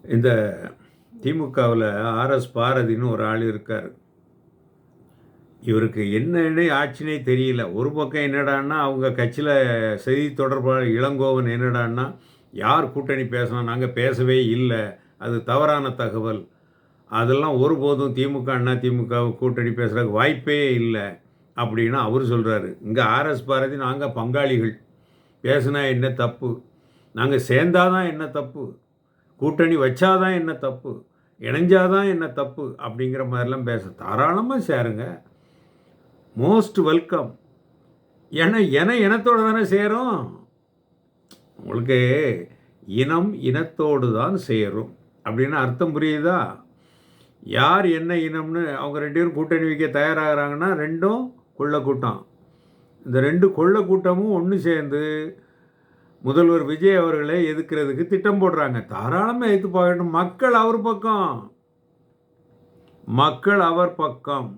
இந்த திமுகவில் ஆர்எஸ் பாரதின்னு ஒரு ஆள் இருக்கார். இவருக்கு என்னன்னே ஆட்சினே தெரியல. ஒரு பக்கம் என்னடான்னா, அவங்க கட்சியில் செய்தி தொடர்பாளர் இளங்கோவன் என்னடான்னா, யார் கூட்டணி பேசணும், நாங்கள் பேசவே இல்லை, அது தவறான தகவல், அதெல்லாம் ஒருபோதும் திமுக அண்ணா திமுக கூட்டணி பேசுகிறதுக்கு வாய்ப்பே இல்லை அப்படின்னு அவர் சொல்கிறாரு. இங்கே ஆர்எஸ் பாரதி நாங்கள் பங்காளிகள், பேசுனா என்ன தப்பு, நாங்கள் சேர்ந்தாதான் என்ன தப்பு, கூட்டணி வச்சாதான் என்ன தப்பு, இணைஞ்சாதான் என்ன தப்பு அப்படிங்கிற மாதிரிலாம் பேச தாராளமாக சேருங்க, மோஸ்ட் வெல்கம். ஏன்னா இனத்தோடு தானே சேரும். உங்களுக்கு இனம் இனத்தோடு தான் சேரும் அப்படின்னு அர்த்தம் புரியுதா? யார் என்ன இனம்னு அவங்க ரெண்டு பேரும் கூட்டணி வைக்க தயாராகிறாங்கன்னா ரெண்டும் கொள்ள கூட்டம். இந்த ரெண்டு கொள்ள கூட்டமும் ஒன்று சேர்ந்து முதல்வர் விஜய் அவர்களை எதிர்க்கிறதுக்கு திட்டம் போடுறாங்க. தாராளமாக எதிர்த்து பார்க்கணும். மக்கள் அவர் பக்கம், மக்கள் அவர் பக்கம்.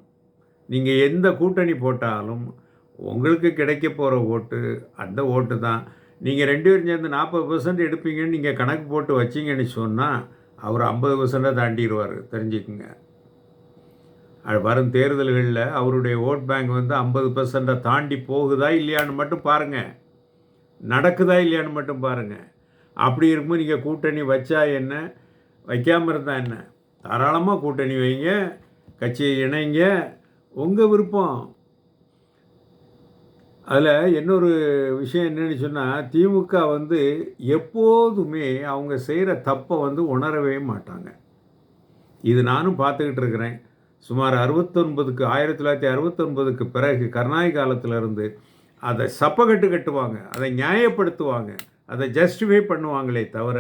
நீங்கள் எந்த கூட்டணி போட்டாலும் உங்களுக்கு கிடைக்க போகிற ஓட்டு அந்த ஓட்டு தான். நீங்கள் ரெண்டு பேரும் சேர்ந்து 40% எடுப்பீங்கன்னு நீங்கள் கணக்கு போட்டு வச்சிங்கன்னு சொன்னால் அவர் 50% தாண்டிடுவார், தெரிஞ்சுக்குங்க. அது வரும் தேர்தல்களில் அவருடைய ஓட் பேங்க் வந்து 50% தாண்டி போகுதா இல்லையான்னு மட்டும் பாருங்கள், நடக்குதா இல்லையான்னு மட்டும் பாருங்கள். அப்படி இருக்கும்போது நீங்கள் கூட்டணி வச்சா என்ன, வைக்காமல் இருந்தால் என்ன, தாராளமாக கூட்டணி வைங்க, கட்சியை இணைங்க, உங்கள் விருப்பம். அதில் இன்னொரு விஷயம் என்னென்னு சொன்னால், திமுக வந்து எப்போதுமே அவங்க செய்கிற தப்பை வந்து உணரவே மாட்டாங்க. இது நானும் பார்த்துக்கிட்டு இருக்கிறேன். சுமார் 1969க்கு பிறகு கருணாநிதி காலத்திலிருந்து அதை சப்பக்கட்டு கட்டுவாங்க, அதை நியாயப்படுத்துவாங்க, அதை ஜஸ்டிஃபை பண்ணுவாங்களே தவிர,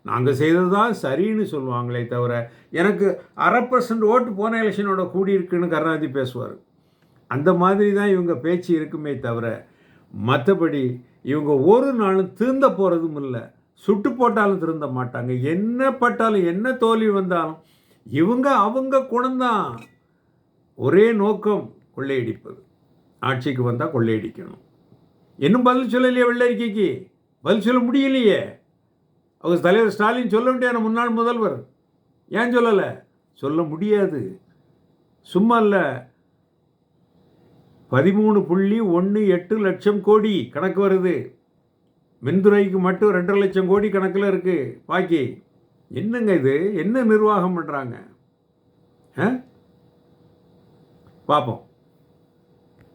நாங்கள் செய்தது தான் சரின்னு சொல்லுவாங்களே தவிர, எனக்கு 1/2% ஓட்டு போன எலெக்ஷனோட கூடியிருக்குன்னு கருணாநிதி பேசுவார். அந்த மாதிரி தான் இவங்க பேச்சு இருக்குமே தவிர, மற்றபடி இவங்க ஒரு நாளும் திருந்த போகிறதும் இல்லை. சுட்டு போட்டாலும் திருந்த மாட்டாங்க. என்ன பட்டாலும் என்ன தோல்வி வந்தாலும் இவங்க அவங்க குணம்தான். ஒரே நோக்கம் கொள்ளையடிப்பது. ஆட்சிக்கு வந்தால் கொள்ளையடிக்கணும். இன்னும் பதில் சொல்லலையே, வெள்ளரிக்கைக்கு பதில் சொல்ல முடியலையே. அவங்க தலைவர் ஸ்டாலின் சொல்ல முடியாது, முன்னாள் முதல்வர். ஏன் சொல்லலை? சொல்ல முடியாது. சும்மா இல்லை, 13.18 லட்சம் கோடி கணக்கு வருது. மின்துறைக்கு மட்டும் 2.5 லட்சம் கோடி கணக்கில் இருக்குது பாக்கி. என்னங்க இது, என்ன நிர்வாகம் பண்ணுறாங்க? பார்ப்போம்.